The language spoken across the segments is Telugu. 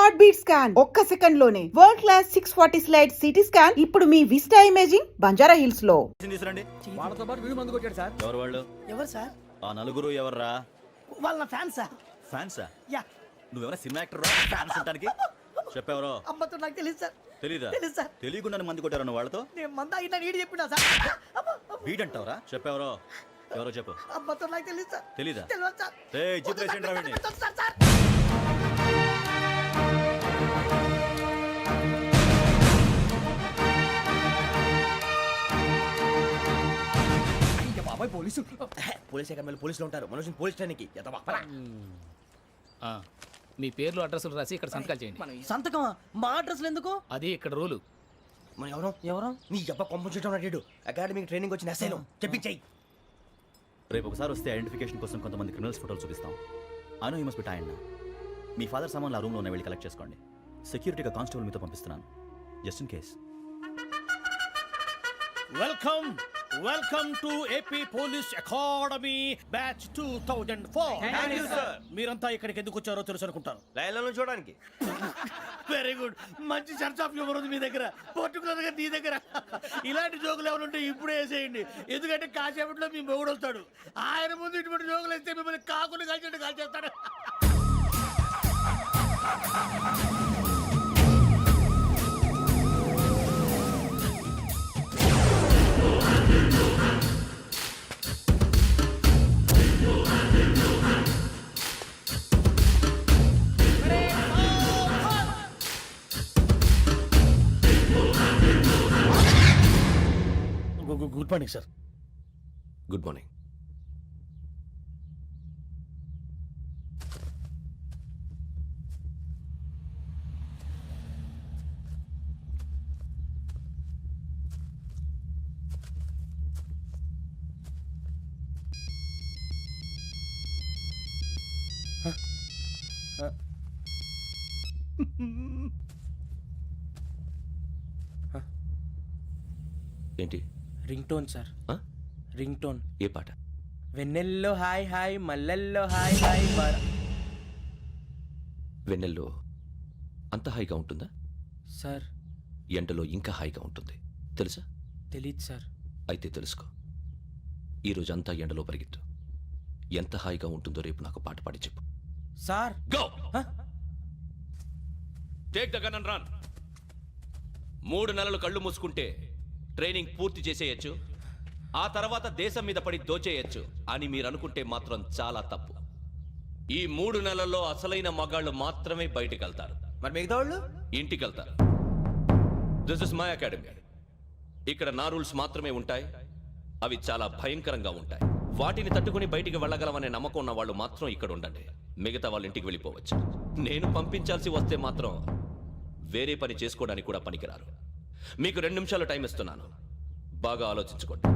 హార్ట్ బీట్ స్కాన్ ఒక్క సెకండ్ లోనే world class 640 slide CT scan ఇప్పుడు మీ విస్టా ఇమేజింగ్ బంజారా హిల్స్ లో. తీసురండి. వాళ్ళతో పాటు వీడు మందు కొట్టాడు సార్. ఎవరు వాళ్ళు? ఎవరు సార్? ఆ నలుగురు ఎవర్రా? వాళ్ళ నా ఫ్యాన్స్ సార్. ఫ్యాన్సా? యా. నువ్వెవరా సినిమా యాక్టర్ రా? ఫ్యాన్స్ అంటానికి చెప్పెవరో? అమ్మతో నాకు తెలియదు సార్. తెలీదా? తెలుసు సార్. తెలియకుండా మంది కొట్టారు వాళ్ళతో? నేను మంద అయినా నీడి చెప్పినా సార్. వీడంటావరా? చెప్పెవరో? ఎవరో చెప్పు. అమ్మతో నాకు తెలియదు సార్. తెలీదా? తెలియదు సార్. ఏయ్ జిప్రేషన్ రా వీడిని. Sir sir. పోలీసు పోలీస్ అకాడమీలో పోలీసులు ఉంటారు. మనోజ్ పోలీస్ స్టేషన్కి మీ పేర్లు అడ్రస్లు రాసి ఇక్కడ సంతకాలు చేయండి. సంతకం మా అడ్రస్లు ఎందుకు? అది ఇక్కడ రూలు. మన ఎవరు నీ అబ్బా పంపించడం అడిగాడు. అకాడమిక్ ట్రైనింగ్ వచ్చిన ఎస్ఐలో చెప్పించాయి. రేపు ఒకసారి వస్తే ఐడెంటిఫికేషన్ కోసం కొంతమంది క్రిమినల్స్ ఫోటోలు చూపిస్తాం. I know you must be టైండ్. Me father సామాన్లు ఆ రూమ్లో ఉన్న వెళ్ళి కలెక్ట్ చేసుకోండి. సెక్యూరిటీగా కానిస్టేబుల్ మీతో పంపిస్తున్నాను, just in case. Welcome to AP police academy batch 2004. Thank you, sir. మీరంతా ఇక్కడికి ఎందుకు వచ్చారో తెలుసు అనుకుంటాను. లైన్లను చూడడానికి. Very good. మంచి చర్చ్ ఆఫ్ హ్యూమర్ ఉంది మీ దగ్గర, పర్టికులర్ గా నీ దగ్గర. ఇలాంటి జోకులు ఎవరు ఉంటే ఇప్పుడే వేసేయండి, ఎందుకంటే కాసేపట్లో మీ మొగుడు వస్తాడు. ఆయన ముందు ఇటువంటి జోకులు వేస్తే మిమ్మల్ని కాకులు కాల్చేట్టు కాల్చేస్తాడు. Good morning sir. Good morning. ఏంటి? Ring tone sir. Ring tone. ఏ పాట? వెన్నెల్లో హాయ్ హాయ్ మల్లెల్లో హాయ్ హాయ్ బర. వెన్నెల్లో అంత హాయిగా ఉంటుందా సార్? ఎండలో ఇంకా హాయిగా ఉంటుంది తెలుసా? తెలీదు సార్. అయితే తెలుసుకో. ఈరోజు అంతా ఎండలో పరిగెత్తు. ఎంత హాయిగా ఉంటుందో రేపు నాకు పాట పాడి చెప్పు. Sir go. Take the gun and run. 3 నెలలు కళ్ళు మూసుకుంటే ట్రైనింగ్ పూర్తి చేసేయచ్చు, ఆ తర్వాత దేశం మీద పడి దోచేయచ్చు అని మీరు అనుకుంటే మాత్రం చాలా తప్పు. ఈ 3 నెలల్లో అసలైన మగాళ్ళు మాత్రమే బయటికి వెళ్తారు. మరి మిగతా వాళ్ళు ఇంటికి వెళ్తారు. This is my academy. ఇక్కడ నా రూల్స్ మాత్రమే ఉంటాయి. అవి చాలా భయంకరంగా ఉంటాయి. వాటిని తట్టుకుని బయటికి వెళ్ళగలమనే నమ్మకం ఉన్న వాళ్ళు మాత్రం ఇక్కడ ఉండండి. మిగతా వాళ్ళు ఇంటికి వెళ్ళిపోవచ్చు. నేను పంపించాల్సి వస్తే మాత్రం వేరే పని చేసుకోవడానికి కూడా పనికిరారు. మీకు 2 నిమిషాలు టైం ఇస్తున్నాను, బాగా ఆలోచించుకోండి.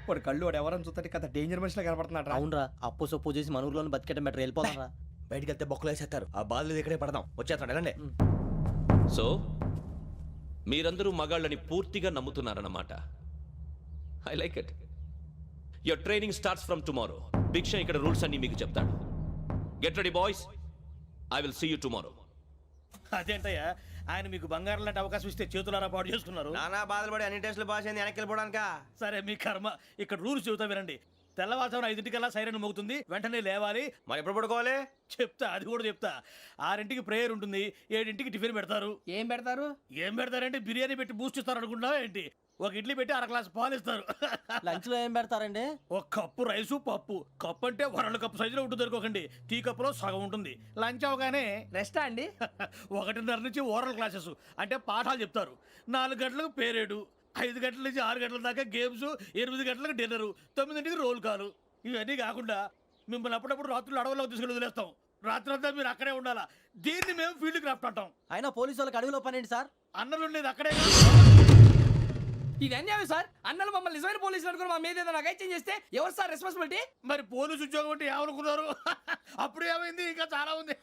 వాడు కళ్ళు వాడు ఎవరని చూస్తే కదా డేంజర్ మనిషిలో కనపడుతున్నాడు. అవునరా, అప్పు సొప్పు చేసి మన ఊర్లో బతికేయడం బెటర్. వెళ్ళిపోతారా? బయటికి వెళ్తే బొక్కలు వేసేస్తారు. ఆ బాధలు ఇక్కడే పడదాం. వచ్చేస్తాడు ఎలాండి. సో మీరందరూ మగాళ్ళని పూర్తిగా నమ్ముతున్నారన్నమాట. I like it. Your training starts from tomorrow. భిక్ష ఇక్కడ రూల్స్ అన్ని మీకు చెప్తాడు. Get ready boys, I will see you tomorrow. అదేంటయ్యా, ఆయన మీకు బంగారం లాంటి అవకాశం ఇస్తే చేతులారా పాటు చేసుకున్నారు. నానా బాధలు పడి అన్ని టెస్టులు పాస్ అయింది, వెనక్కి వెళ్ళిపోవడానికా? సరే మీ కర్మ. ఇక్కడ రూల్స్ చెబుతా వినండి. తెల్లవారుజామున 5 సైరన్ మోగుతుంది, వెంటనే లేవాలి. మరి ఎప్పుడు పడుకోవాలి? చెప్తా, అది కూడా చెప్తా. 6 ప్రేయర్ ఉంటుంది, 7 టిఫిన్ పెడతారు. ఏం పెడతారు? ఏం పెడతారంటే బిర్యానీ పెట్టి బూస్ట్ ఇస్తారు అనుకుంటున్నావా ఏంటి? ఒక ఇడ్లీ పెట్టి 1 గ్లాస్ పాలు ఇస్తారు. లంచ్ లో ఏం పెడతారండి? 1 కప్పు రైసు పప్పు. కప్పు అంటే 1/2 కప్పు సైజులో ఉంటుంది అనుకోకండి. టీ కప్పులో సగం ఉంటుంది. లంచ్ అవగానే రెస్టా అండి? 1:30 నుంచి ఓరల్ క్లాసెస్ అంటే పాఠాలు చెప్తారు. 4 గంటలకు పేరేడు, 5 గంటల నుంచి 6 గంటల దాకా గేమ్స్, 8 గంటలకు డిన్నరు, 9 రోల్ కాలు. ఇవన్నీ కాకుండా మిమ్మల్ని అప్పుడప్పుడు రాత్రులు అడవుల్లో తీసుకెళ్ళి వదిలేస్తాం. రాత్రంతా మీరు అక్కడే ఉండాలా. దీన్ని మేము ఫీల్డ్ క్రాఫ్ట్ అంటాం. అయినా పోలీసు వాళ్ళకి అడవిలో పని ఏంటి సార్? అన్నలు ఉండేది అక్కడే. ఇది అన్యాయం సార్. అన్నలు మమ్మల్ని నిజమైన పోలీసులు అనుకుని మా మీద ఏదైనా అగైత్యం చేస్తే ఎవరు సార్ రెస్పాన్సిబిలిటీ? మరి పోలీసు ఉద్యోగం అంటే ఏమనుకున్నారు? అప్పుడు ఏమైంది? ఇంకా చాలా ఉంది.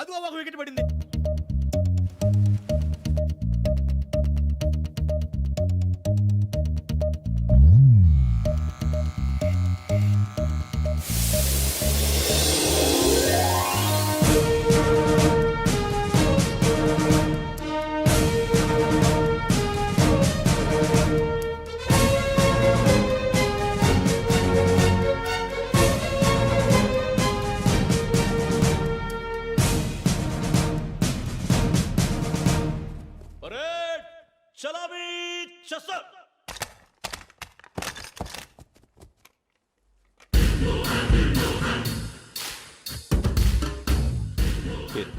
అది ఒక వికెట్ పడింది. పేరు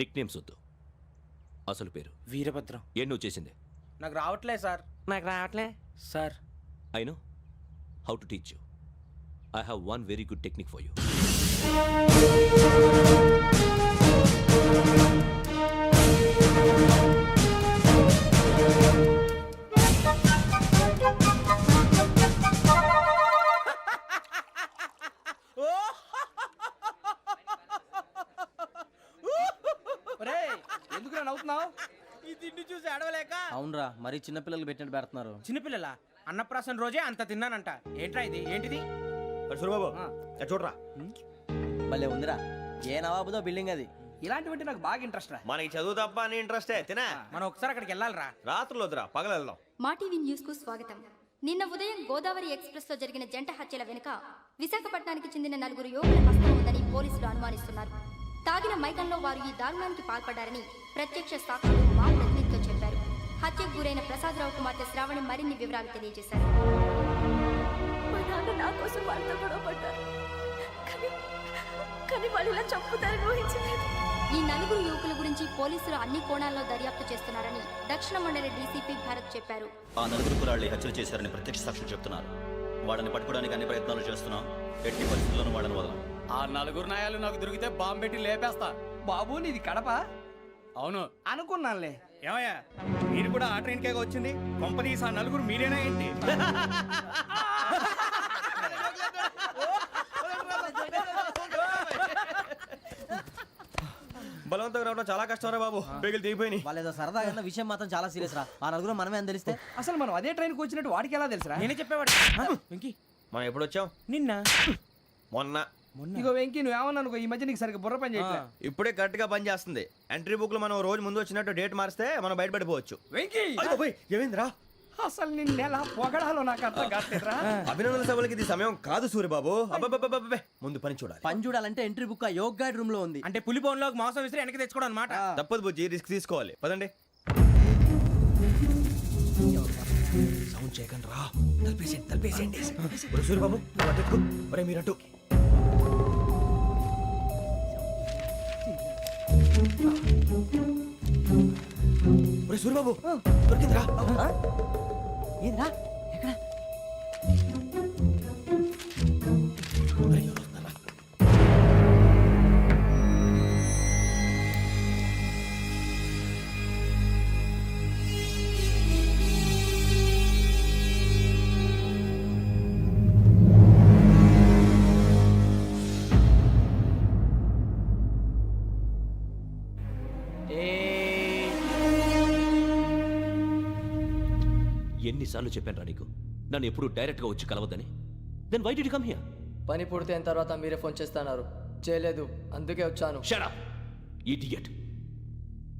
నిక్ నేమ్స్ వద్దు, అసలు పేరు. వీరభద్రం. ఏం నువ్వు చేసింది? నాకు రావట్లే సార్. నాకు రావట్లే sir. I know how to teach you. I have one very good technique for you. ఎందుకు నవ్వుతున్నావు? ఈ తిండి చూసి అడవలేక. అవునరా, మరి చిన్నపిల్లలు పెట్టినట్టు పెడుతున్నారు. చిన్నపిల్లల అన్నప్రాసన రోజే అంత తిన్నానంట. ఏంట్రా ఇది? ఏంటిది? సూరిబాబు చూడరా, భలే ఉందిరా. ఏ నవాబుదో బిల్డింగ్ అది. ఇలాంటివంటే నాకు బాగా ఇంట్రెస్ట్ రా. మనకి చదువు తప్ప అని ఇంట్రెస్టే తినా. మనం ఒకసారి అక్కడికి వెళ్ళాలిరా. రాత్రులు వద్దురా, పగలు వెళ్దాం. మా టీవీ న్యూస్ కు స్వాగతం. నిన్న ఉదయం గోదావరి ఎక్స్ప్రెస్ లో జరిగిన జంట హత్యల వెనుక విశాఖపట్నానికి చెందిన 4 యువకుల హస్తం ఉందని పోలీసులు అనుమానిస్తున్నారు. తాగిన మైకంలో వారు ఈ దారుణానికి పాల్పడ్డారని ప్రత్యక్ష సాక్షులు మా ప్రతినిధితో చెప్పారు. హత్యకు గురైన ప్రసాదరావు కుమార్తె శ్రావణి మరిన్ని వివరాలు తెలియజేశారు. మా నాన్న నా కోసం వాళ్ళతో గొడవ పడ్డారు, కానీ వాళ్ళు ఇలా చంపుతారని ఊహించలేదు. ఈ 4 యువకుల గురించి పోలీసులు అన్ని కోణాల్లో దర్యాప్తు చేస్తున్నారని దక్షిణ మండలి డీసీపీ భరత్ చెప్పారు. ఆ 4 కురాళ్ళు హత్యలు చేశారని ప్రత్యక్ష సాక్షులు చెప్తున్నారు. వాళ్ళని పట్టుకోవడానికి అన్ని ప్రయత్నాలు చేస్తున్నాం. ఎట్టి పరిస్థితుల్లోనూ వాళ్ళని వదలం. ఆ 4 నాయాలు నాకు దొరికితే బాంబు పెట్టి లేపేస్తా. బాబు నీది కడప? అవును అనుకున్నానులే. ఏమయ్యా, మీరు కూడా ఆ ట్రైన్ కేగా వచ్చింది? కొంపదీసి ఆ 4 మీరేనా ఏంటి? బలవంతంగా రావడం చాలా కష్టం రా బాబు. బేగులు దిగిపోయినాయి. వాళ్ళేదో సరదాగా అన్న విషయం మాత్రం చాలా సీరియస్ రా. ఆ నలుగురు మనమే అని తెలిస్తే అసలు మనం అదే ట్రైన్కి వచ్చినట్టు వాడికి ఎలా తెలుసురా? నేనే చెప్పేవాడు. వెంకీ మనం ఎప్పుడు వచ్చాం? నిన్న మొన్న. ఇగో వెంకీ నువ్వేమన్నా అనుకో, ఈ మధ్య నీకు సరిగ్గా బుర్ర పని చేయట్లేదు. ఇప్పుడే కరెక్ట్ గా పని చేస్తుంది. ఎంట్రీ బుక్ లో మనం రోజు ముందు వచ్చినట్టు డేట్ మారిస్తే మనం బయటపడిపోవచ్చు. వెంకీ ఏమైందిరా? అసలు నిన్న ఎలా పొగడాలో నాకు అర్థం కావట్లేదురా. అభినందన సభలకి ఇది సమయం కాదు సూర్యబాబు. అబ్బబ్బబ్బబ్బబ్బే, ముందు పని చూడాలి. పని చూడాలంటే ఎంట్రీ బుక్ ఆ యోగ్ గైడ్ రూమ్ లో ఉంది. అంటే పులి బోన్లోకి మాంసం విసిరి వెనక్కి తెచ్చుకోవడం అనమాట. తప్పదు బుజ్జి, రిస్క్ తీసుకోవాలి. పదండి. సౌండ్ చేయకండి రా. తలపేసేయండి. ఒరే సూర్యబాబు, నువ్వు అటు ఎక్కు. ఒరే మీరు అటు. ఒరే సూర్యబాబు, దొరికిందిరా. ఏంద్రా ఎక్కడ? ఒరే, ఎవరు వస్తున్నారా? ఎన్నిసార్లు చెప్పాను నీకు నన్ను ఎప్పుడు డైరెక్ట్గా వచ్చి కలవద్దని? Then why did you come here? పని పూర్తయిన తర్వాత మీరే ఫోన్ చేస్తున్నారు. చేయలేదు, అందుకే వచ్చాను. Shut up idiot.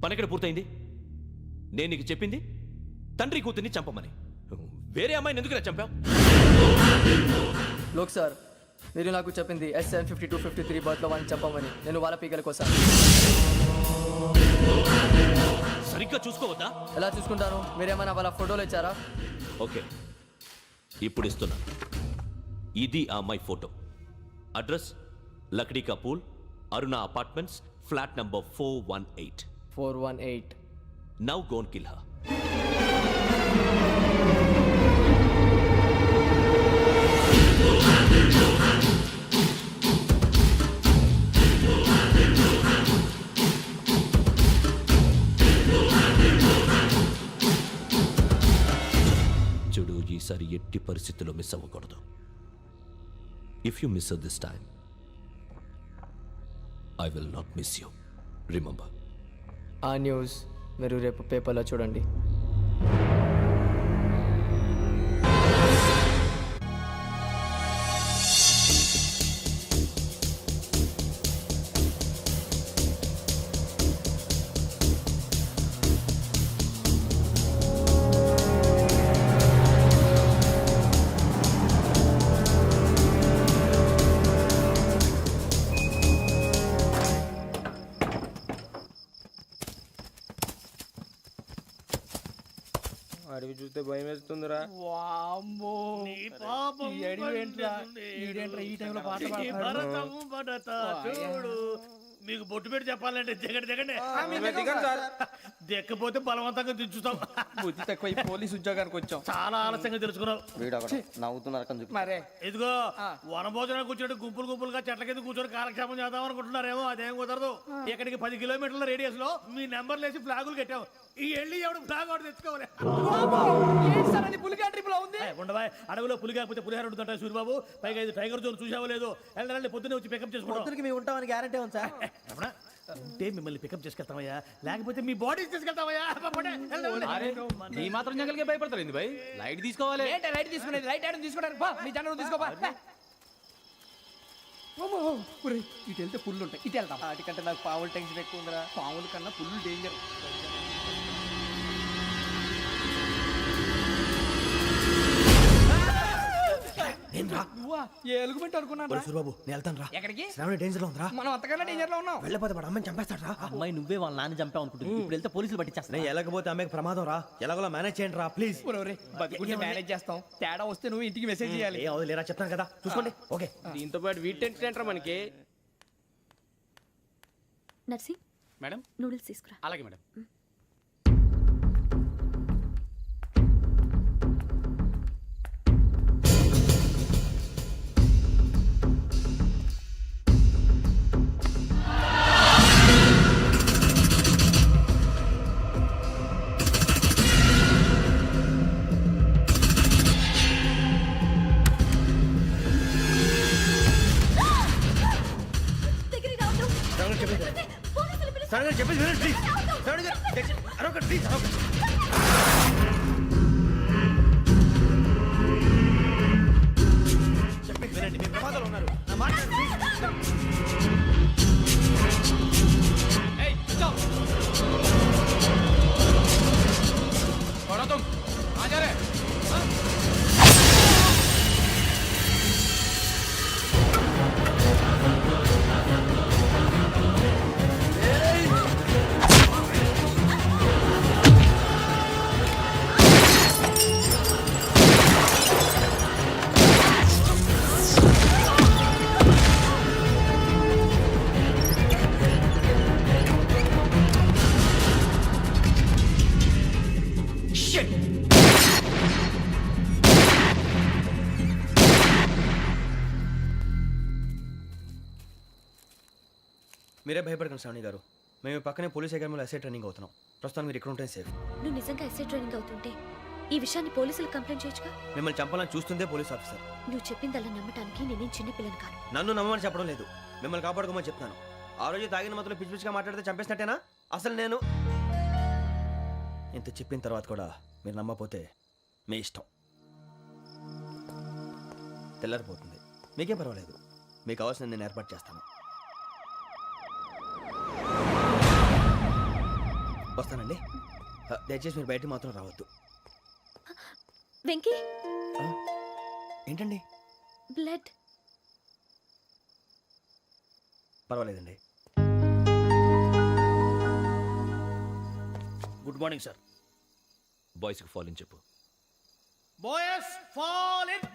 పని ఎక్కడ పూర్తయింది? నేను నీకు చెప్పింది తండ్రి కూతుర్ని చంపమని. వేరే అమ్మాయిని ఎందుకు చంపావు? లోక్ సార్, మీరు నాకు చెప్పింది SN5253 బర్త్లో వాళ్ళని చంపమని. నేను వాళ్ళ పీకల కోసం. సరిగ్గా చూసుకోవద్దా? ఎలా చూసుకుంటాను? మీరేమైనా వాళ్ళ ఫోటోలు ఇచ్చారా? ఓకే, ఇప్పుడు ఇస్తున్నా. ఇది ఆ అమ్మాయి photo. Address Lakdi కపూల్, Aruna apartments, flat number 418. 418. Now go and kill her. చూడు, ఈసారి ఎట్టి పరిస్థితుల్లో మిస్ అవ్వకూడదు. If you miss this time I will not miss you. Remember. ఆ న్యూస్ మీరు రేపు పేపర్లో చూడండి. చూస్తే భయం వేస్తుందిరా. వామ్మో నీ పాపం ఈ అడివి ఏంట్రా? పండునేడు. ఈడేంట్రా ఈ టైంలో పాట ఈ పాడుతున్నాడు? భరతము భరత చూడు. మీకు బొట్టు పెట్టి చెప్పాలంటే దిగండి దిగండి దిగండి సార్. దిక్కపోతే బలవంతంగా దించుతాం. బుద్ధి తక్కువ ఈ పోలీస్ ఉద్యోగానికి వచ్చాం. చాలా ఆలస్యంగా తెలుసుకున్నావు. వీడు ఒకడు నవ్వుతున్నారు కని చూపి. మరే ఇదిగో వనభోజనం కూర్చొని గుంపులు గుంపులుగా చెట్ల కింద కూర్చొని కాలక్షేపం చేద్దాం అనుకుంటున్నారేమో, అదేం కుదరదు. ఇక్కడికి 10 కిలోమీటర్ల రేడియస్ లో మీ నెంబర్లు వేసి ఫ్లాగులు కట్టాం. ఈ వెళ్ళి ఎవడు ఫ్లాగ్ ఒకటి తెచ్చుకోవాలి. పులిగా ట్రిప్ లో ఉంది. ఉండవా, అడవిలో పులి కాకపోతే పులిహార ఉంటుంటాయి సూరిబాబు. పైగా ఇది టైగర్ జోన్ చూసావో లేదో. వెళ్ళండి పొద్దున్నే వచ్చి పికప్ చేసుకుంటాం. పొద్దునకి మేము ఉంటామని గ్యారంటీ ఉంది సార్. ఏమన్నా? ఉంటే మిమ్మల్ని పికప్ చేసుకెళ్తామయ్యా, లేకపోతే మీ బాడీ తీసుకెళ్తామయ్యా. ఈ మాత్రం జంగల్కే భయపడతారు ఏంది భయ్? లైట్ తీసుకోవాలి. ఏంటి లైట్ తీసుకునేది? లైట్ ఆడని తీసుకోవడానికి బా, మీ జనం తీసుకోపా. ఇటు వెళ్తే పుల్లు ఉంటాయి, ఇటు వెళ్తాం. వాటికంటే నాకు పావులు టెన్షన్ ఎక్కువ ఉందిరా. పాముల కన్నా పుల్లు డేంజర్. నువ్వా? ఏ ఎలుగుబెట్టి అనుకున్నాను. సూరిబాబు నేను వెళ్తాను రా. ఎక్కడికి? శ్రావణి డేంజర్ లో ఉందిరా. మనం అంతకన్నా డేంజర్ లో ఉన్నాం. వెళ్ళపోతే వాడు అమ్మని చంపేస్తాడు రా. అమ్మాయి నువ్వే వాళ్ళ నాన్న చంపావు అనుకుంటుంది. ఇప్పుడు వెళ్తే పోలీసులు పట్టించేస్తా. నేను వెళ్ళకపోతే అమ్మాయికి ప్రమాదం రా. ఎలాగోలా మేనేజ్ చేయండి రా ప్లీజ్. బతుకుంటే మేనేజ్ చేస్తాం. తేడా వస్తే నువ్వు ఇంటికి మెసేజ్ చేయాలి. ఏ అవుదు లేరా చెప్తాను కదా చూసుకోండి. ఓకే దీంతో పాటు వీటి టెన్షన్ ఏంట్రా మనకి. నర్సి మేడం నూడిల్స్ తీసుకురా. అలాగే మేడం. దగ్గరికి రావద్దు. పోలీసులు పిలుస్తారు. చెప్పేసి వినండి ప్లీజ్. శ్రావణి గారు అరొకటి ప్లీజ్ అరొకటి. చెప్పేసి వినండి, మీరు ప్రమాదాలు ఉన్నారు. నా మాట వినండి, ప్లీజ్. ఏయ్ కూర్చో. छोड़ो तुम. कहाँ जा रहे? हाँ? మీరే భయపడకండి శ్రావణి గారు. మేము పక్కనే పోలీస్ అకాడమీలో ఎస్ఐ ట్రైనింగ్ అవుతున్నాం. ప్రస్తుతం మీరు ఇక్కడ ఉంటే సేఫ్. నువ్వు నిజంగా ఎస్ఐ ట్రైనింగ్ అవుతుంటే ఈ విషయాన్ని పోలీసులకు కంప్లైంట్ చేయొచ్చుగా. మిమ్మల్ని చంపాలని చూస్తుందే పోలీస్ ఆఫీసర్. నువ్వు చెప్పిందల్లా నమ్మటానికి నేనేం చిన్నపిల్లని కాను. నన్ను నమ్మమని చెప్పడం లేదు, మిమ్మల్ని కాపాడుకోమని చెప్తాను. ఆ రోజు తాగిన మొదలు పిచ్చి పిచ్చిగా మాట్లాడితే చంపేసినట్టేనా? అసలు నేను ఇంత చెప్పిన తర్వాత కూడా మీరు నమ్మపోతే మీ ఇష్టం. తెల్లారిపోతుంది, మీకేం పర్వాలేదు. మీకు కావాల్సిన నేను ఏర్పాటు చేస్తాను. వస్తానండి. దయచేసి మీరు బయటికి మాత్రం రావద్దు. వెంకీ ఏంటండి? బ్లడ్. పర్వాలేదండి. Good morning sir. బాయ్స్కి ఫాల్ ఇన్ చెప్పు. Boys fall in.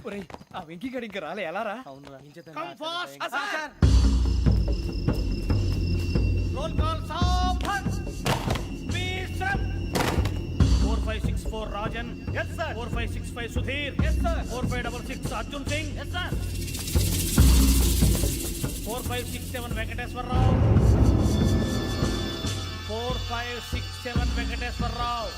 ఒరేయ్ ఆ వెంకీ గడి ఇంకా రాలే, ఎలా రా? Come fast sir. Roll call సావధాన్. Speed up. 4564 Rajan. yes sir. 4565 Sudheer. yes sir. 4566 Arjun Singh. yes sir. 4567 Venkateswara Rao. 4567 Venkateswara Rao.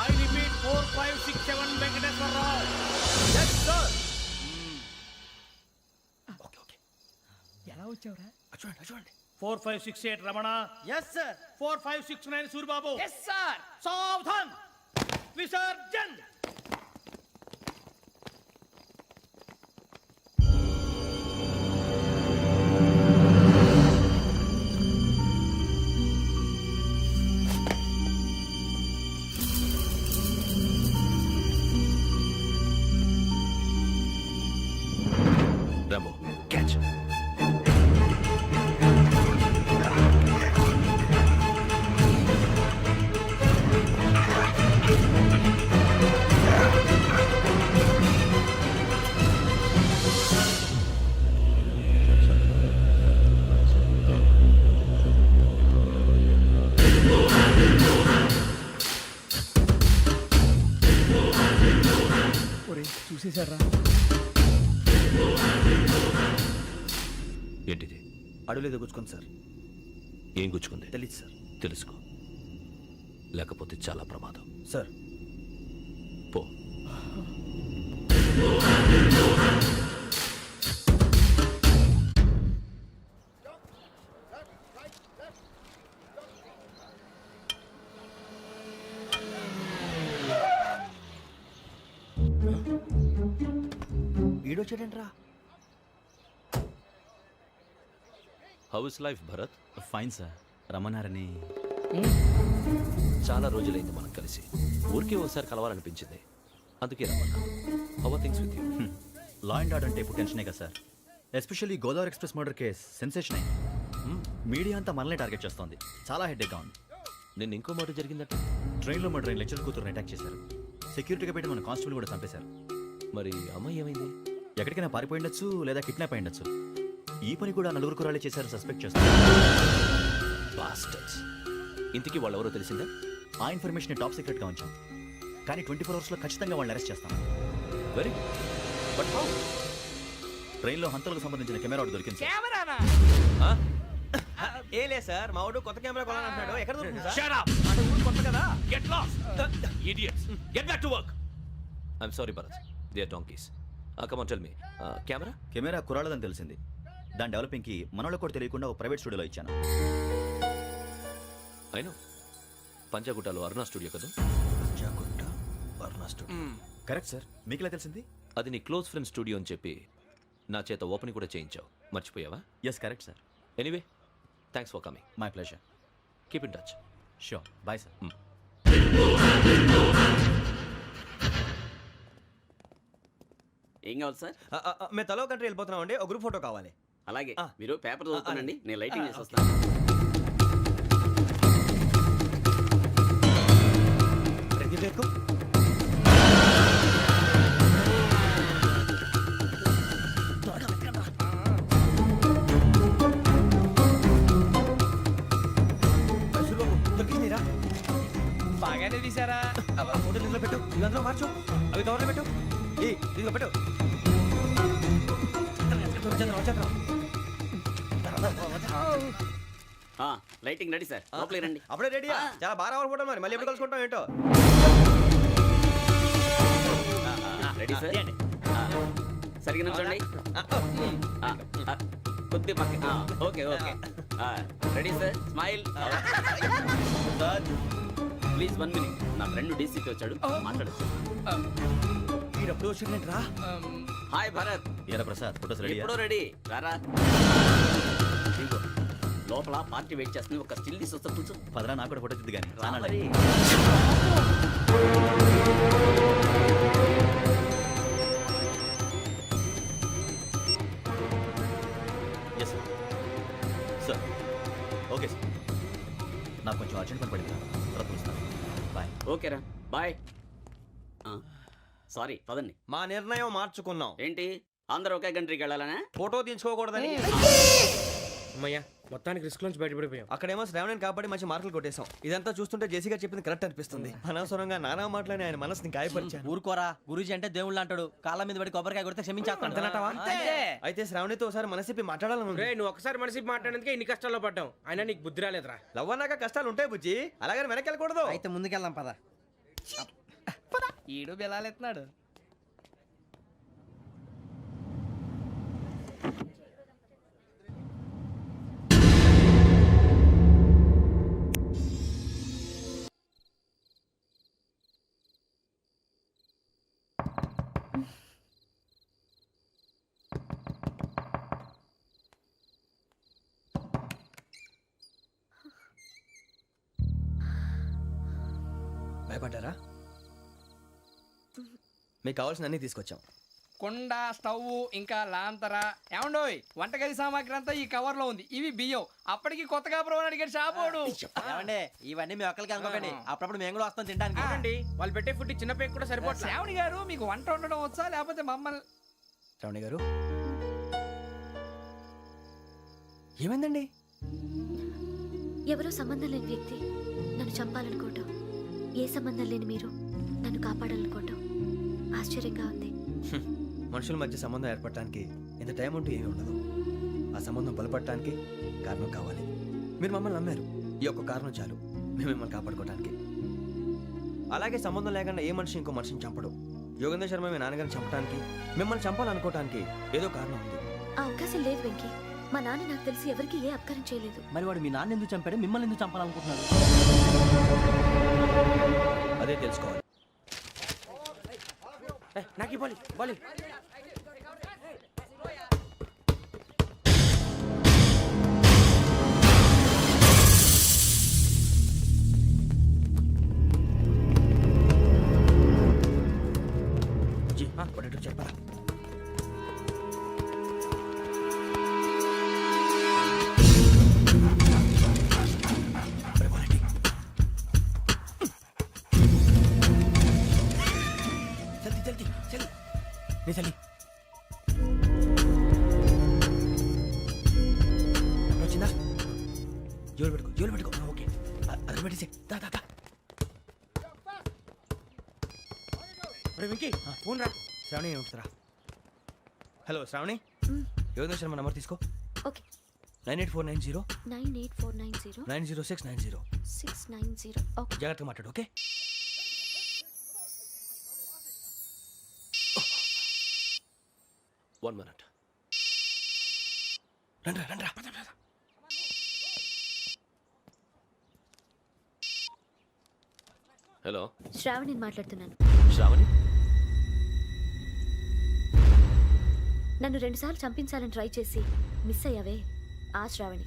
I repeat 4567 Venkateswara Rao. yes sir. Okay okay ఎలా వచ్చావురా? చూడండి చూడండి. 4568 Ramana. Yes sir. 4569 Suribabu. Yes sir. సావధాన్. విసర్జన్. రాంబో తీసేశారా? ఏంటిది? అడవిలో గుచ్చుకోండి సార్. ఏం గుచ్చుకుంది? తెలీదు సార్. తెలుసుకో, లేకపోతే చాలా ప్రమాదం. సార్ పో. ఈడొచ్చాడంట్రా. How is life Bharat? Fine sir. రమ్మన్నారని. చాలా రోజులైంది మనం కలిసి. ఊరికే ఒకసారి కలవాలనిపించింది, అందుకే రమ్మన్నా. How are things with you? Law and order అంటే ఇప్పుడు టెన్షనే కదా sir. Especially Godavari express murder case sensation అయింది. మీడియా అంతా మనల్ని టార్గెట్ చేస్తోంది. చాలా హెడ్ఏక్గా ఉంది. నిన్న ఇంకో మాట జరిగిందట. ట్రైన్లో మా ట్రైన్ లెక్చర్ కూతురుని అటాక్ చేశారు. సెక్యూరిటీగా పెట్టి మన కానిస్టేబుల్ కూడా చంపేశారు. మరి అమ్మాయి ఏమైంది? ఎక్కడికైనా పారిపోయి ఉండొచ్చు, లేదా కిడ్నాప్ అయి ఉండొచ్చు. ఈ పని కూడా నలుగురు కురాలే చేశారు సస్పెక్ట్ చేస్తారు. బాస్టర్స్. ఇంతకీ వాళ్ళు ఎవరో తెలిసిందా? ఆ ఇన్ఫర్మేషన్ టాప్ సీక్రెట్గా ఉంచాం, కానీ 24 అవర్స్లో ఖచ్చితంగా వాళ్ళని అరెస్ట్ చేస్తాం. Very but how? ట్రైన్లో హంతలకు సంబంధించిన కెమెరా ఒకటి దొరికింది సార్. కెమెరానా? ఏ లే సార్, మా వాడు కొత్త కెమెరా కొనాలంటున్నాడు. ఎక్కడ దొరుకుతుంది సార్? Shut up! అంటే ఊరు కొత్త కదా. Get lost! Idiots! Get back to work! I'm sorry, Bharat. They are donkeys. Come on, tell me. Camera? Camera కురాలదని తెలిసింది. దాని డెవలపింగ్కి మనలో కూడా తెలియకుండా ఒక ప్రైవేట్ స్టూడియోలో ఇచ్చాను. I know. పంజాగుట్టలో అరుణా స్టూడియో కదా? జాగుట్ట వర్ణ స్టూడియో. Correct sir. మీకు ఎలా తెలిసింది? అది నీ క్లోజ్ ఫ్రెండ్ స్టూడియో అని చెప్పి నా చేత ఓపెన్ కూడా చేయించావు. మర్చిపోయావా? Yes correct sir. Anyway, thanks for coming. My pleasure. Keep in touch. Sure. Bye sir. ఏం కావాలి సార్? మేము తలో కంట్రీ వెళ్ళిపోతున్నాం అండి. ఒక గ్రూప్ ఫోటో కావాలి. అలాగే, ఆ. మీరు పేపర్ చదువుతానండి, అలాగే. నేను లైటింగ్ చేసి వస్తాను. రెడీ చేసుకో. బాగానే తీసారా? ఫోటో ఇందులో పెట్టు, ఇవందరూ మార్చు, అవి కవర్లో పెట్టు. ఇదిగో పెట్టు. లైటింగ్ రెడీ సార్, లోపలికి రండి. అప్పుడే రెడీ. చాలా బాగా రావాలి ఫోటో. మరి మళ్ళీ ఎప్పుడు కలుసుకుంటాం ఏంటో. Ready sir. సరిగ్గా నుంచోండి. కొద్ది పక్క. Okay okay. Ready sir. Smile. Please 1 minute. నా ఫ్రెండ్ డీసీకి వచ్చాడు, మాట్లాడచ్చు. ఈడప్పుడు వచ్చిందంటరా. హాయ్ భరత్. ఏరా ప్రసాద్, ఫోటోస్ రెడీ? ఎప్పుడో రెడీ. రారా. ఇదిగో, లోపల పార్టీ వెయిట్ చేస్తుంది. ఒక స్టిల్ తీసి వస్తా, కూర్చో. పదరా, నాకు కూడా ఫోటో తిద్దు కానీ. రా మరి. Yes sir. Sir okay sir. నాకు కొంచెం అర్జెంట్ పని పడింది, తర్వాత పిలుస్తాను. బాయ్. ఓకేరా, బాయ్. సారీ, పదండి. మా నిర్ణయం మార్చుకున్నాం. ఏంటి, అందరూ ఒకే కంట్రీకి వెళ్ళాలనే? ఫోటో తీసుకోకూడదని. అమ్మయ్యా, మొత్తానికి రిస్క్ నుంచి బయటపడిపోయాం. అక్కడేమో శ్రావణిని కాబట్టి మంచి మార్కులు కొట్టేశాం. ఇదంతా చూస్తుంటే జేసీగా చెప్పింది కరెక్ట్ అనిపిస్తుంది. అనవసరంగా నానా మాటలని ఆయన మనసుని గాయపరిచాను. ఊరుకోరా, గురూజీ అంటే దేవుళ్ళు అంటాడు. కాళ్ళ మీద పడి కొబ్బరికాయ కొడితే క్షమించేస్తాడు. అంతేనంటావా? అయితే శ్రావణితో ఒకసారి మనసిప్పి మాట్లాడాలను. రే, నువ్వు ఒకసారి మనసి మాట్లాడేందుకే ఇన్ని కష్టాల్లో పడ్డాం. అయినా నీకు బుద్ధి రాలేదురా. లవ్ అన్నాక కష్టాలు ఉంటాయి బుజ్జి, అలాగని వెనక్కి వెళ్ళకూడదు. అయితే ముందుకెళ్దాం పద. ఈడు బెలాలెత్తున్నాడు. భయపడ్డారా? మీకు కావాల్సిన అన్ని తీసుకొచ్చాం. కుండ, స్టవ్, ఇంకా లాంతర. ఏమండోయ్, వంటగది సామాగ్రి అంతా ఈ కవర్ లో ఉంది. ఇవి బియ్యం. అప్పటికి కొత్తగా బ్రో అడిగాడు షాపోడు. ఇవన్నీ మీ ఒక్కరికి అనుకోకండి, అప్పుడప్పుడు మేము కూడా వస్తాం తినడానికి. చూడండి, వాళ్ళు పెట్టే ఫుడ్ చిన్న పేరు కూడా సరిపోతుంది. శ్రావణి గారు, మీకు వంట వండడం వచ్చా, లేకపోతే మమ్మల్ని? శ్రావణి గారు, ఏమైందండి? ఎవరో సంబంధం లేని వ్యక్తి నన్ను చంపాలనుకోవటం, ఏ సంబంధం లేని మీరు నన్ను కాపాడాలనుకోవటం ఆశ్చర్యంగా ఉంది. మనుషుల మధ్య సంబంధం ఏర్పడటానికి ఇంత టైం ఉంటూ ఏమీ ఉండదు. ఆ సంబంధం బలపడటానికి కారణం కావాలి. మీరు మమ్మల్ని నమ్మారు, ఈ ఒక్క కారణం చాలు మేము మిమ్మల్ని కాపాడుకోవడానికి. అలాగే సంబంధం లేకుండా ఏ మనిషి ఇంకో మనిషిని చంపడు. యోగేంద్ర శర్మ మీ నాన్నగారిని చంపడానికి, మిమ్మల్ని చంపాలనుకోవటానికి ఏదో కారణం ఉంది. ఆ అవకాశం లేదు వెంకీ. మా నాన్న నాకు తెలిసి ఎవరికి ఏ అపకారం చేయలేదు. మరి వాడు మీ నాన్న ఎందుకు చంపాడు, మిమ్మల్ని ఎందుకు చంపాలనుకుంటున్నాడు? అదే తెలుసుకోవాలి. నాకు బాలి బాలి చెప్పరా? జల్దీ జల్దీ జల్దీ నీ జల్దీ వచ్చిందా? జోలు పెట్టుకో. ఓకే, అది పెట్టేసి దా దా దా. వెంకీ ఫోన్ రా. శ్రావణి ఉంటుందిరా. హలో శ్రావణి, యోగేంద్ర శర్మ నంబర్ తీసుకో. ఓకే. 98490 98490 90690. 690. ఓకే. జాగ్రత్తగా మాట్లాడు. ఓకే. One minute. రండ్రా రండ్రా. హలో, శ్రావణిని మాట్లాడుతున్నాను. శ్రావణి. నన్ను 2 సార్లు చంపించాలని ట్రై చేసి మిస్ అయ్యావే, ఆ Shravani.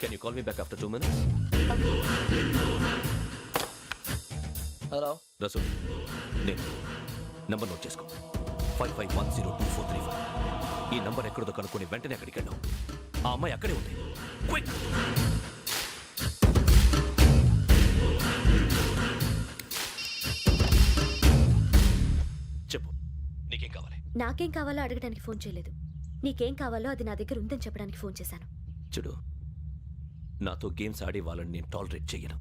Can you call me back after 2 minutes? Hello Rasool, నేను నంబర్ నోట్ చేసుకో. 55102435. ఈ నంబర్ ఎక్కడదో కనుక్కొని వెంటనే అక్కడికి వెళ్ళాం. ఆ అమ్మాయి అక్కడే ఉంది. క్విక్. చెప్పు, నీకేం కావాలి? నాకేం కావాలో అడగడానికి ఫోన్ చేయలేదు. నీకేం కావాలో అది నా దగ్గర ఉందని చెప్పడానికి ఫోన్ చేశాను. చూడు, నాతో గేమ్స్ ఆడే వాళ్ళని నేను టాలరేట్ చెయ్యను.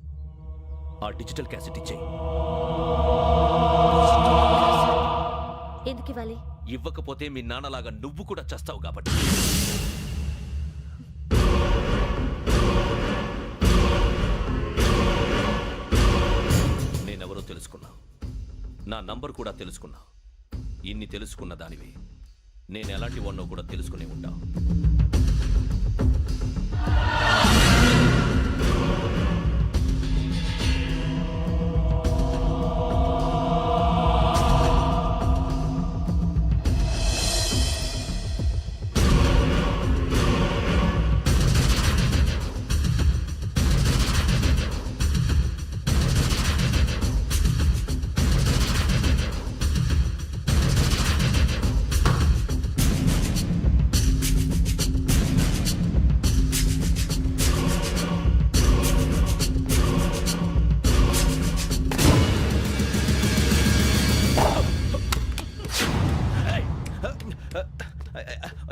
ఆ డిజిటల్ క్యాసెట్ ఇచ్చేయి. ఎందుకు ఇవ్వాలి? ఇవ్వకపోతే మీ నాన్నలాగా నువ్వు కూడా చస్తావు కాబట్టి. నేనెవరో తెలుసుకున్నా, నా నంబర్ కూడా తెలుసుకున్నా. ఇన్ని తెలుసుకున్న దానివి నేను ఎలాంటి వాడినో కూడా తెలుసుకునే ఉంటా.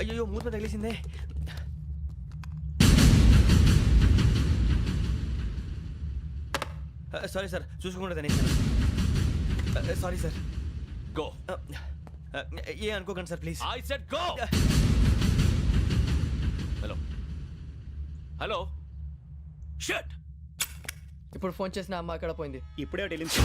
అయ్యో, మూత తగిలేసిందే. సారీ సార్, చూసుకోకుండా తినేసాను. Sorry sir. గో. ఏ అనుకోకండి sir, please. I said go. Hello hello. Shut. ఇప్పుడు ఫోన్ చేసిన అమ్మ అక్కడ పోయింది. ఇప్పుడే వెళ్ళింది.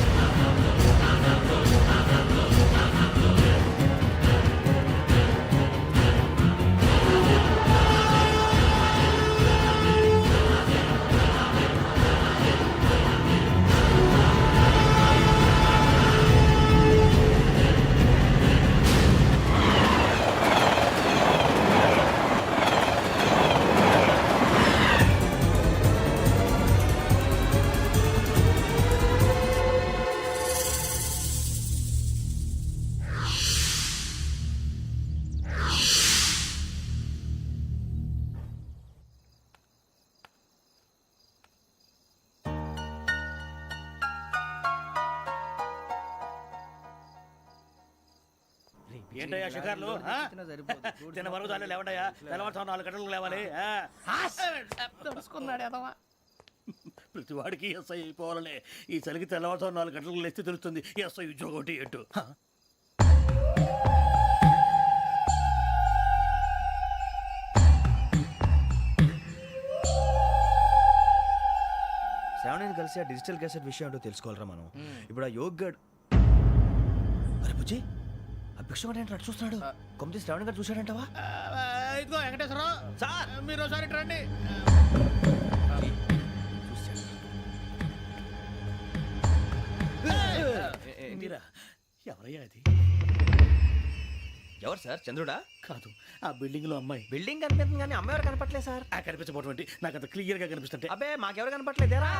ఏంటయ్యా షికార్లు? తిన్న వరకు దాన్ని లేవండయ్యా. తెల్లవారుతో 4 గంటలకు లేవాలి. తెలుసుకున్నాడు ఎదవా. ప్రతి వాడికి ఎస్ఐ అయిపోవాలనే ఈ చలికి తెల్లవారుతో 4 గంటలకు లేస్తే తెలుస్తుంది ఎస్ఐ ఉద్యోగం ఒకటి ఎటు. శ్రావణిని కలిసి ఆ డిజిటల్ క్యాసెట్ విషయం ఏంటో తెలుసుకోవాలరా మనం. ఇప్పుడు ఆ యోగ్ గడ్ అరే బుజ్జి ఆ భిక్షం అంటే అటు చూస్తున్నాడు. కొమ్మతి శ్రావణి గారు చూశాడంటావా? ఇదిగో వెంకటేశ్వరరావు సార్, మీరు ఒకసారి ఇటు రండి. మీరా? ఎవరయ్యా అది? ఎవరు సార్? చంద్రుడా? కాదు, ఆ బిల్డింగ్ లో అమ్మాయి. బిల్డింగ్ కనిపిస్తుంది కానీ అమ్మ ఎవరు కనపట్లేదు సార్. ఆ కనిపించబోటువంటి నాకు అంత క్లియర్ గా కనిపిస్తుంటే. అబ్బే మాకెవరు కనపట్లేదేరా?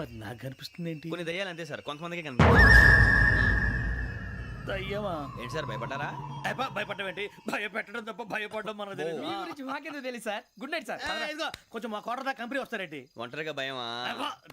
మరి నాకు కనిపిస్తుంది ఏంటి? కొన్ని దయ్యాలు అంతే సార్, కొంతమందికి కనిపిస్తుంది. అయ్యమా ఏంటి సార్ భయపడ్డారా? భయపడడం ఏంటి? భయపెట్టడం తప్ప భయపడడం మనకు తెలియదు. మీ గురించి మాకెందుకు తెలుసు సార్. Good night sir. ఇదిగో కొంచెం మా కోట దాకా కంపెనీ వస్తారేంటి? ఒంటరిగా భయమా?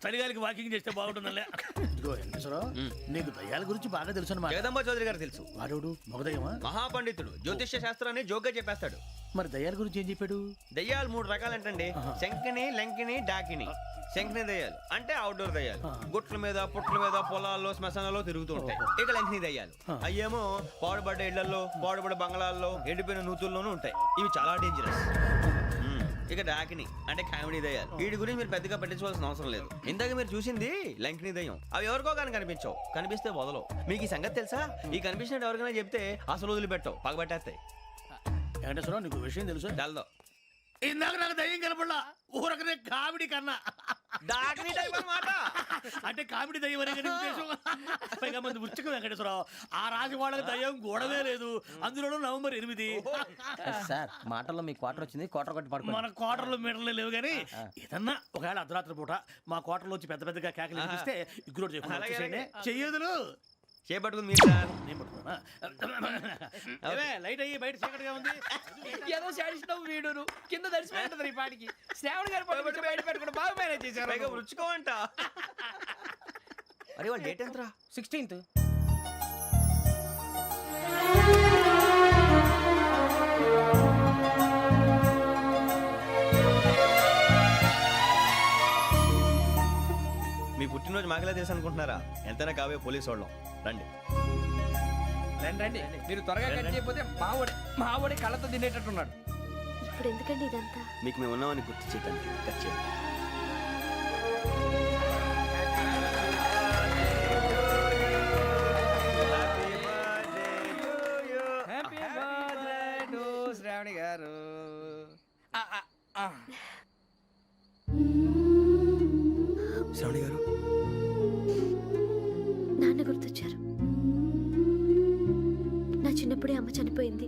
చలిగాలికి వాకింగ్ చేస్తే బాగుంటుందిలే. ఇదిగో వెంకటేశ్వరరావు, నీకు దయ్యాల గురించి బాగా తెలుసు అన్నమాట. జగదంబ చౌదరి గారు తెలుసు. వాడు మగదయ్యమా? మహాపండితుడు, జ్యోతిష్య శాస్త్రాన్ని జోగ్గా చెప్పేస్తాడు. మరి దయ్యాల గురించి ఏం చెప్పాడు? దయ్యాలు 3 రకాలంటండి. శంకిని, లంకిని, డాకిని. శంకిని దయ్యాలు అంటే అవుట్డోర్ దయ్యాలు, గుట్ల మీద పుట్ల మీద పొలాల్లో శ్మశానాల్లో తిరుగుతూ ఉంటాయి. ఇక లంకిని దయ్యాలు అయ్యేమో పాడుబడ్డ ఇళ్లలో, పాడుబడ్డ బంగ్లాల్లో, ఎండిపోయిన నూతుల్లోనూ ఉంటాయి. ఇవి చాలా డేంజరస్. ఇక డాకిని అంటే కామెడీ దయ్యాలు. వీటి గురించి మీరు పెద్దగా పట్టించుకోవాల్సిన అవసరం లేదు. ఇందాక మీరు చూసింది లంకిని దయ్యం. అవి ఎవరికో కానీ కనిపించవు, కనిపిస్తే వదలవు. మీకు ఈ సంగతి తెలుసా? ఈ కనిపించినట్టు ఎవరికైనా చెప్తే అసలు వదిలిపెట్టవు, పగబట్టేస్తాయి. వెంకటేశ్వరరావు, నీకు విషయం తెలుసు? డల్దో ఇందాక నాకు దయ్యం కనపడలా, ఊరకనే కామెడీ కన్నా. డాకిని టైప్ అన్నమాట. అంటే కామెడీ దయ్యం అనే కదా ఉద్దేశం. పైగా మంది ఉచ్చకం వెంకటేశ్వరరావు. ఆ రాజు వాళ్ళకి దయ్యం గోడవే లేదు, అందులోనూ నవంబర్ 8. సార్ మాటల్లో మీ క్వార్టర్ వచ్చింది, క్వార్టర్ కొట్టి పడుకో. మన క్వార్టర్లో మీటర్లు లేవు కానీ ఏదన్నా ఒకవేళ అర్ధరాత్రి పూట మా క్వార్టర్లో వచ్చి పెద్ద పెద్దగా కేకలు వినిపిస్తే ఇగ్గురు చెయ్యదులు చేపట్టుకుంది మీరు సార్. నేను పట్టుకున్నా. లైట్ అయ్యి బయట చీకటిగా ఉంది. ఏదో శాడిస్తావు వీడును కింద దర్శనం ఈ పాటికి. శ్రావణ్ గారు పట్టుబట్టి బయట పెట్టుకుంటే బాగా మేనేజ్ చేశారు. పైగా రుచుకోమంట. అరే వాళ్ళ డేట్ ఎంతరా? 16th. మీ పుట్టినరోజు మాకలే తెలుసు అనుకుంటున్నారా? ఎంతైనా కావే పోలీసు వాళ్ళం. రండి రండి రండి. మీరు త్వరగా కట్ చేయకపోతే మావడి కళ్ళతో తినేటట్టున్నాడు. ఇప్పుడు ఎందుకండి ఇదంతా? మీకు మేము ఉన్నామని గుర్తు చేయడానికి కట్ చేయండి. హ్యాపీ బర్త్డే టు శ్రావణి గారు. శ్రావణి గారు నాన్న గుర్తొచ్చారు. నా చిన్నప్పుడే అమ్మ చనిపోయింది.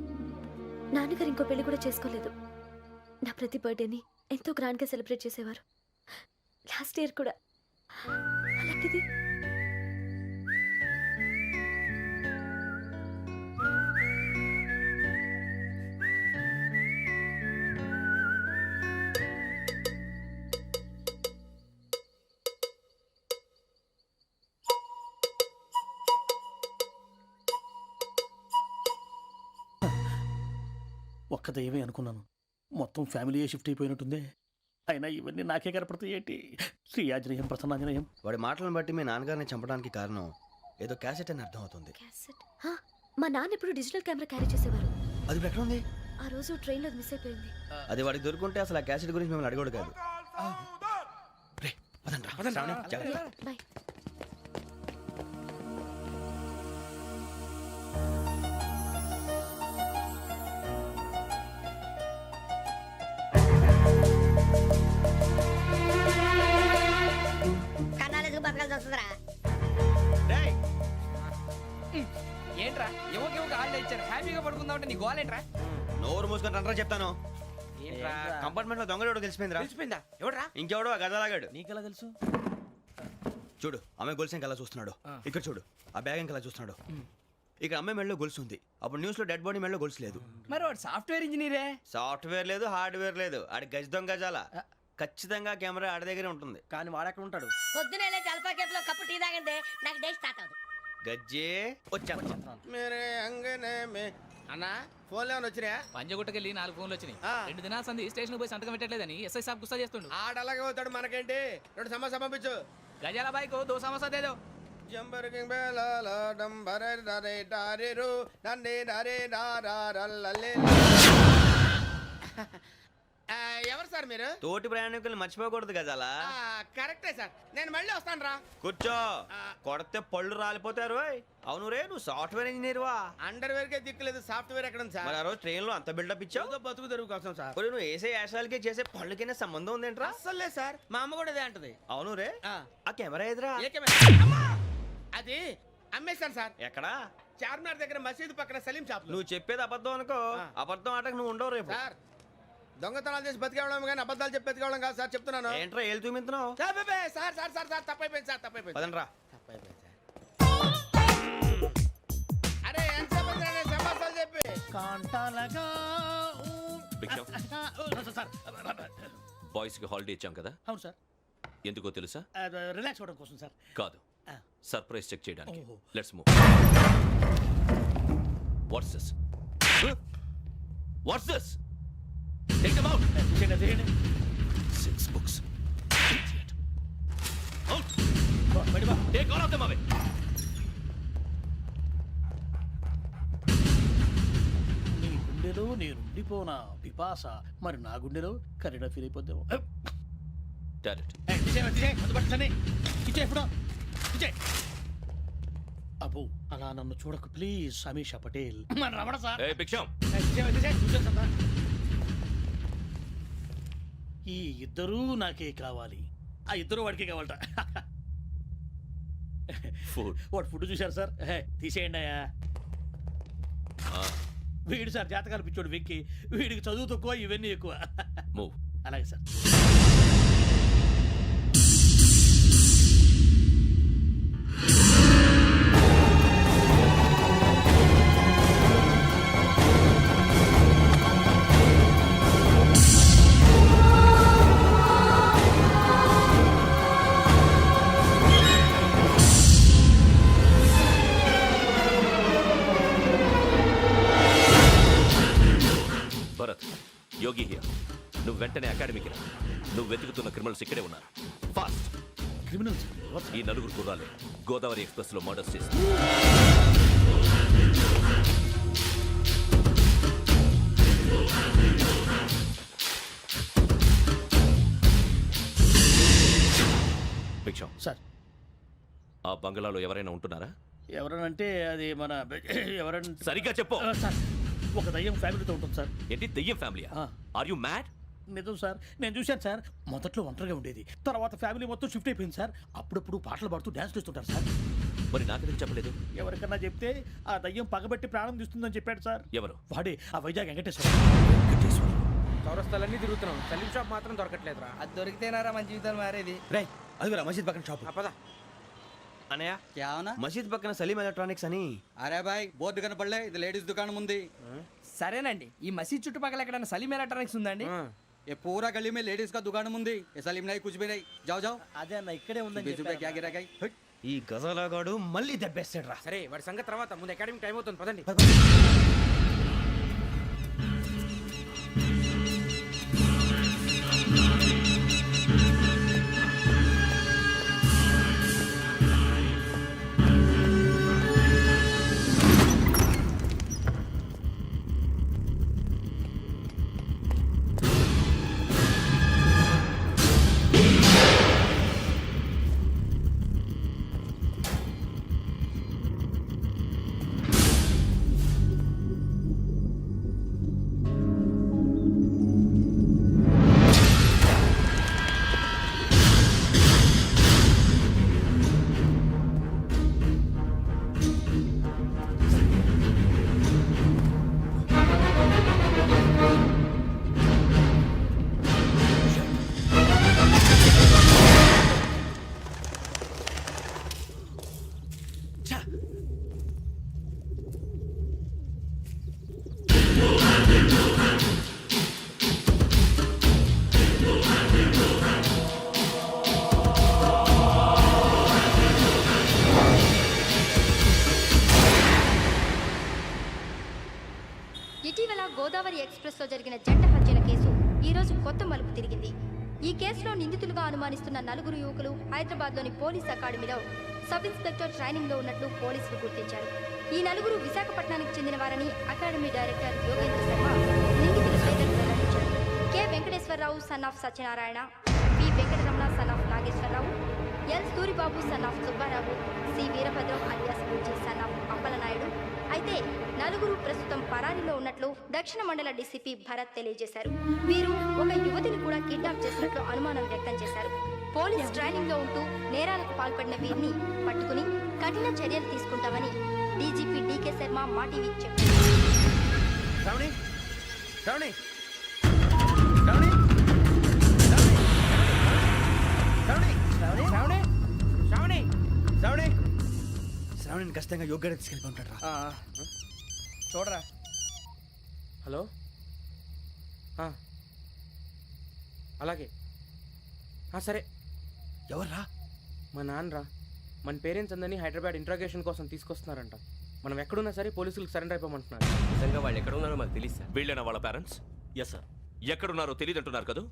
నాన్నగారు ఇంకో పెళ్లి కూడా చేసుకోలేదు. నా ప్రతి బర్త్డేని ఎంతో గ్రాండ్గా సెలబ్రేట్ చేసేవారు. లాస్ట్ ఇయర్ కూడా. అలాంటిది ఒక్క దయ్యమే అనుకున్నాను, మొత్తం ఫ్యామిలీ షిఫ్ట్ అయిపోయినట్టుందే. అయినా ఇవన్నీ నాకే కనపడతాయి ఏంటి? శ్రీ ఆంజనేయం ప్రసన్నాంజనేయం. వాడి మాటలను బట్టి మీ నాన్నగారిని చంపడానికి కారణం ఏదో క్యాసెట్ అని అర్థం అవుతుంది. క్యాసెట్. మా నాన్న ఎప్పుడు డిజిటల్ కెమెరా క్యారీ చేసేవారు. అది ఇప్పుడు ఎక్కడ ఉంది? ఆ రోజు ట్రైన్లో మిస్ అయిపోయింది. అది వాడికి దొరుకుంటే అసలు ఆ క్యాసెట్ గురించి మిమ్మల్ని అడగడు కాదు. రే, పదండ్రా. శ్రావణి, జాగ్రత్త. బాయ్. రేయ్, ఏంట్రా ఎవరికి హాలిడే ఇచ్చారు, హ్యాపీగా పడుకుందామంటే నీ గోల్ ఏంట్రా? నోరు మూసుకొని రండ్రా చెప్తాను. ఏంట్రా కంపార్ట్మెంట్ లో దొంగడు తెలిసిపోయిందిరా. తెలిసిపోయిందా? ఎవడ్రా? ఇంకెవడో ఆ గదలాగాడు. నీకెలా తెలుసు? చూడు, ఆమె గొలుసు ఇంకలా చూస్తున్నాడు. ఇక్కడ చూడు, ఆ బ్యాగ్ ఇంకలా చూస్తున్నాడు. ఇక్కడ అమ్మాయి మెడలో గొలుసు ఉంది. అప్పుడు న్యూస్ లో డెడ్ బాడీ మెడలో గొలుసు లేదు. మరి వాడు సాఫ్ట్వేర్ ఇంజనీరే. సాఫ్ట్వేర్ లేదు, హార్డ్వేర్ లేదు. ఆడి గజ దొంగ గజాల. ఖచ్చితంగా కెమెరా ఆడి దగ్గరే ఉంటుంది. కానీ వాడెక్కడ ఉంటాడు? పొద్దునే జలపా కేఫ్లో కప్పు టీ తాగండి, నాకు డే స్టార్ట్ అవుతుంది. గజ్జే వచ్చా మేరే అంగనే మే అన్నా ఫోన్లో ఏమైనా వచ్చినాయా? పంజగుట్టకెళ్ళి 4 ఫోన్లు వచ్చినాయి. ఆ. 2 దినాల సంది స్టేషన్ పోయి సంతకం పెట్టలేదని ఎస్ఐ సాబ్ గుస్తా చేస్తుండు. ఆడలాగే పోతాడు, మనకేంటి? 2 సమస్య పంపించు. గజాల బైక్ 2 సమస్య దేదో. జంబరకింగ్ బేలాల డంబరే డరే డారిరు నన్నే డరే డారల్లలే. ఎవరు సార్ మీరు? తోటి ప్రయాణికుల్ని మర్చిపోకూడదు గజాల. కరెక్టే సార్, నేను మళ్ళీ వస్తాను రా. కూర్చో, కొడితే పళ్ళు రాలిపోతారు. అవును రే, నువ్వు సాఫ్ట్వేర్ ఇంజనీర్ వా? అండర్వేర్ కే దిక్కులేదు, సాఫ్ట్వేర్ ఎక్కడ ఉంది సార్? మరి ఆ రోజు ట్రైన్ లో అంత బిల్డప్ ఇచ్చావు. ఏదో బతుకు తెరువు కోసం సార్. ఒరేయ్, నువ్వు వేసే యాశాలకి చేసే పళ్ళకైనా సంబంధం ఉందేంట్రా? అస్సలు లేదు సార్, మా అమ్మ కూడా అదే అంటది. అవును రే, ఆ. ఆ కెమెరా ఎదురా అమ్మా! అది అమ్మేశాను సార్. ఎక్కడా? చార్మినార్ దగ్గర మసీదు పక్కన సలీం షాప్. నువ్వు చెప్పేది అబద్ధం అనుకో. ఆ. అబద్ధం ఆటకు నువ్వు ఉండవు రేపు. సార్ దొంగతనాలు చేసి బతికేవడం కానీ అబద్ధాలు చెప్పి బతికేవడం కాదు సార్, చెప్తున్నాను. ఏంట్రా ఏళ్ళు చూపించినావు? సార్ బే, సార్ సార్ సార్ సార్ తప్పైపోయింది సార్, తప్పైపోయింది. పదండ్రా. తప్పైపోయింది సార్. అరే ఎంతసేపు అయిందిరా నేను సమాసాలు చెప్పి కాంటాలగా భిక్షం, సార్. బాయ్స్ కి హాలిడే ఇచ్చాం కదా, అవును సార్, ఎందుకో తెలుసా? రిలాక్స్ అవ్వడం కోసం సార్. కాదు, సర్ప్రైజ్ చెక్ చేయడానికి. ఓహో. Let's move. What's this? What's this? Take them out. తీయండి. 6 books. Idiot. Out. బయట బా. Take all of them away. నీ గుండెలో నేనుండిపోనా పిపాస, మరి నా గుండెలో కరీడా ఫీల్ అయిపోద్దాము. Direct. అబ్బో అలా నన్ను చూడకు ప్లీజ్, సమీషా పటేల్. మన రమణ సార్. Hey, భిక్షం. ఈ ఇద్దరూ నాకే కావాలి, ఆ ఇద్దరు వాడికే కావాలట. Food. వాడు ఫుడ్ చూశారు సార్, తీసేయండి అయ్యా. Ah, వీడు సార్ జాతకాలు పిచ్చోడు వెక్కి, వీడికి చదువు తక్కువ ఇవన్నీ ఎక్కువ. move. అలాగే సార్. Bharat, Yogi here. నువ్వు వెంటనే అకాడమీకి రా. నువ్వు వెతుకుతున్న క్రిమినల్స్ ఇక్కడే ఉన్నారు. ఫాస్ట్. క్రిమినల్స్ ఈ 4 గుర్రాలే గోదావరి ఎక్స్ప్రెస్ లో మర్డర్స్ చేసి భిక్షం, సార్. ఆ బంగళాలో ఎవరైనా ఉంటున్నారా? ఎవరనంటే అది మన ఎవరంటే సరిగ్గా చెప్పు. సార్, ఒక దయ్యం ఫ్యామిలీతో ఉంటుంది సార్. ఏంటి దెయ్యం ఫ్యామిలీ? ఆ. Are you mad? నిజం సార్, నేను చూశాను సార్. మొదట్లో ఒంటరిగా ఉండేది, తర్వాత ఫ్యామిలీ మొత్తం షిఫ్ట్ అయిపోయింది సార్. అప్పుడప్పుడు పాటలు పాడుతూ డ్యాన్స్ చేస్తుంటారు సార్. మరి నాకెందుకు చెప్పలేదు? ఎవరికన్నా చెప్తే ఆ దయ్యం పగబెట్టి ప్రాణం తీస్తుందని చెప్పాడు సార్. ఎవరు? వాడే ఆ వైజాగ్ వెంకటేశ్వర. చౌరస్తాలన్నీ తిరుగుతున్నాం, సలీం షాప్ మాత్రం దొరకట్లేదురా. అది దొరికితేనారా మన జీవితాలు మారేది. రే, అదిగురా మసీద్ పక్కన షాప్. పద. అనయ్య, క్యా అవునా? మసీద్ పక్కన సలీం ఎలక్ట్రానిక్స్ అని. అరే బాయ్, బోర్డు కనపడలే, ఇది లేడీస్ దుకాణం ఉంది. సరేనండి, ఈ మసీద్ చుట్టుపక్కల ఎక్కడైనా సలీం ఎలక్ట్రానిక్స్ ఉందండి? ये पूरा गली में लेडीज का दुकान मुंदी, ये सलीम नहीं कुछ भी नहीं. जाओ जाओ. అదే అన్న ఇక్కడే ఉందని 20 रुपए क्या गिरा गई. ఈ గజాలగాడు మళ్ళీ దెబ్బేస్తాడు రా. సరే వాడి సంగతి తర్వాత, ముందు అకాడమిక్ టైం అవుతుంది, పదండి. కేసులో నిందితులుగా అనుమానిస్తున్న 4 యువకులు హైదరాబాద్లోని పోలీస్ అకాడమీలో సబ్ ఇన్స్పెక్టర్ ట్రైనింగ్ లో ఉన్నట్లు పోలీసులు గుర్తించారు. ఈ 4 విశాఖపట్నానికి చెందిన వారని అకాడమీ డైరెక్టర్ యోగేంద్ర శర్మ నిందితుల పేర్లను వెల్లడించారు. K Venkateswara Rao son of Satyanarayana, P Venkataramana son of Nageswara Rao, L Suribabu son of Subba Rao, C Veerabhadram alias Bujji son of Appala Naidu. అయితే 4 ప్రస్తుతం పరారీలో ఉన్నట్లు దక్షిణ మండల డీసీపీ భరత్ తెలియజేశారు. వీరు ఒక యువతిని కూడా కిడ్నాప్ చేసినట్లు అనుమానం వ్యక్తం చేశారు. పోలీస్ ట్రైనింగ్ లో ఉంటూ నేరాలకు పాల్పడిన వీరిని పట్టుకుని కఠిన చర్యలు తీసుకుంటామని డీజీపీ డీకే శర్మ మా టీవీకి చెప్పారు. శ్రావణి శ్రావణి శ్రావణి శ్రావణి శ్రావణి శ్రావణి శ్రావణి శ్రావణి శ్రావణిని ఖచ్చితంగా యోగ్యత తీసుకెళ్ళి ఉంటాడు రా. చూడరా. హలో, అలాగే, సరే. ఎవర్రా? మా నాన్నరా. మన పేరెంట్స్ అందరినీ హైదరాబాద్ ఇంట్రాగేషన్ కోసం తీసుకొస్తున్నారంట. మనం ఎక్కడున్నా సరే పోలీసులకు సరెండర్ అయిపోమంటున్నారు. నిజంగా వాళ్ళు ఎక్కడ ఉన్నారో మాకు తెలియదు సార్. వీళ్ళైన వాళ్ళ పేరెంట్స్ ఎస్ సార్. ఎక్కడున్నారో తెలియదంటున్నారు కదా.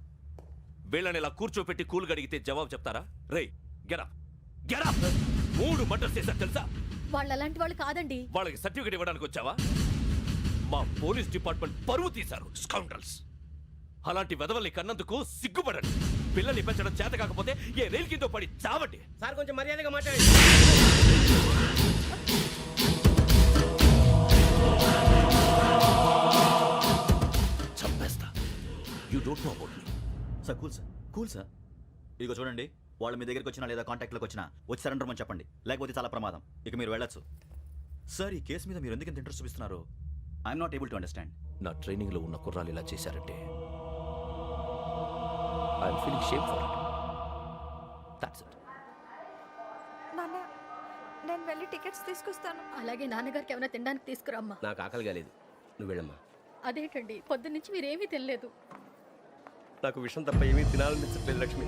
వీళ్ళని ఇలా కూర్చోపెట్టి కూల్ గడిగితే జవాబు చెప్తారా? రేయ్ గెరా గెరా 3 మర్డర్స్ చేశారు తెలుసా? వాళ్ళు అలాంటి వాళ్ళు కాదండి. వాళ్ళకి సర్టిఫికేట్ ఇవ్వడానికి వచ్చావా? మా పోలీస్ డిపార్ట్మెంట్ పరువు తీశారు స్కౌండ్రల్స్. అలాంటి వెధవల్ని కన్నందుకు సిగ్గుపడండి. పిల్లల్ని పెంచడం చేత కాకపోతే ఏ రైలు కింద పడి చావండి. సార్ కొంచెం మర్యాదగా మాట్లాడండి. చంపేస్తా. You don't know about me. Sir cool sir, cool sir. ఇదిగో చూడండి, వాళ్ళు మీ దగ్గరికి వచ్చినా లేదా కాంటాక్ట్లోకి వచ్చినా వచ్చి సరెండర్ అని చెప్పండి, లేకపోతే చాలా ప్రమాదం. ఇక మీరు వెళ్ళొచ్చు. సార్, ఈ కేసు మీద మీరు ఎందుకు ఇంత ఇంట్రెస్ట్ చూపిస్తున్నారు? I'm not able to understand. నా ట్రైనింగ్ లో ఉన్న కుర్రాలు ఇలా చేశారంటే I'm feeling shame for it. That's it. నాన్న, నేను వెళ్ళి టికెట్స్ తీసుకొస్తాను. అలాగే నాన్నగారికి ఏమైనా తినడానికి తీసుకురమ్మా. నాకు ఆకలి కాలేదు, నువ్వు వెళ్ళమ్మా. అదేంటండి, పొద్దున్నుంచి మీరేమీ తినలేదు. నాకు విషయం తప్ప ఏమీ తినాలనిపించట్లేదు లక్ష్మి.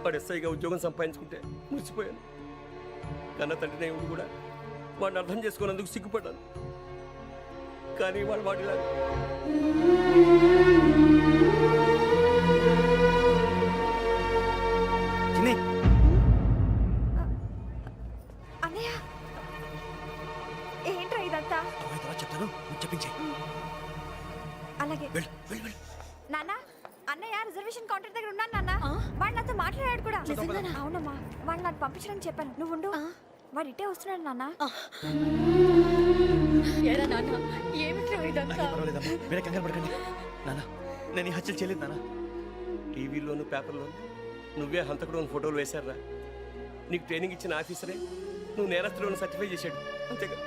వాడు ఎస్ఐగా ఉద్యోగం సంపాదించుకుంటే మురిసిపోయాను. కన్న తండ్రినే ఉండి కూడా వాడిని అర్థం చేసుకున్నందుకు సిగ్గుపడ్డాను. కానీ వాడు వాడిలా చిన్ని అన్నయ్య, ఏంట్రా ఇదంతా? చెప్తాను, నువ్వు చెప్పించే. అలాగే. వెళ్ళు వెళ్ళు వెళ్ళు. నాన్న, అన్నయ్య రిజర్వేషన్ కౌంటర్ దగ్గర ఉన్నాను నాన్న. వాడు నాతో మాట్లాడాడు కూడా. అవునమ్మా, వాడు నాకు పంపించడానికి చెప్పాను. నువ్వు ఉండు, వాడు ఇట్టే వస్తున్నాడు నాన్న. పర్వాలేదమ్మా, వేరే కంగారు పడకండి. నాన్న, నేను ఈ హత్యలు చేయలేదు నాన్న. టీవీలోను పేపర్లోను నువ్వే హంతకుడు అని ఫోటోలు వేశారా? నీకు ట్రైనింగ్ ఇచ్చిన ఆఫీసరే నువ్వు నేరస్తులను సర్టిఫై చేశాడు. అంతేగా,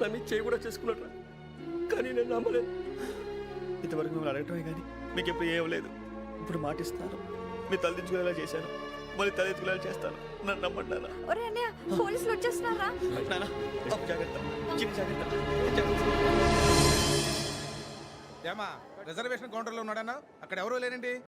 నన్ను చేయి కూడా చేసుకున్నాడు. కానీ నేను నమ్మలేదు. ఇంతవరకు మిమ్మల్ని అడగటమే కానీ మీకు ఎప్పుడు ఏమలేదు. ఇప్పుడు మాటిస్తాను, మీ తలదించుకునేలా చేశాను, మళ్ళీ తలెత్తుకునేలా చేస్తాను. నన్ను నమ్మండి నాన్న. ఒరే అన్నయ్య, పోలీసులు వచ్చేస్తున్నారా? నాన్న, జాగ్రత్త, చిన్న జాగ్రత్త. ఏమా రిజర్వేషన్ కౌంటర్లో ఉన్నాడన్నా? అక్కడ ఎవరూ లేనండి.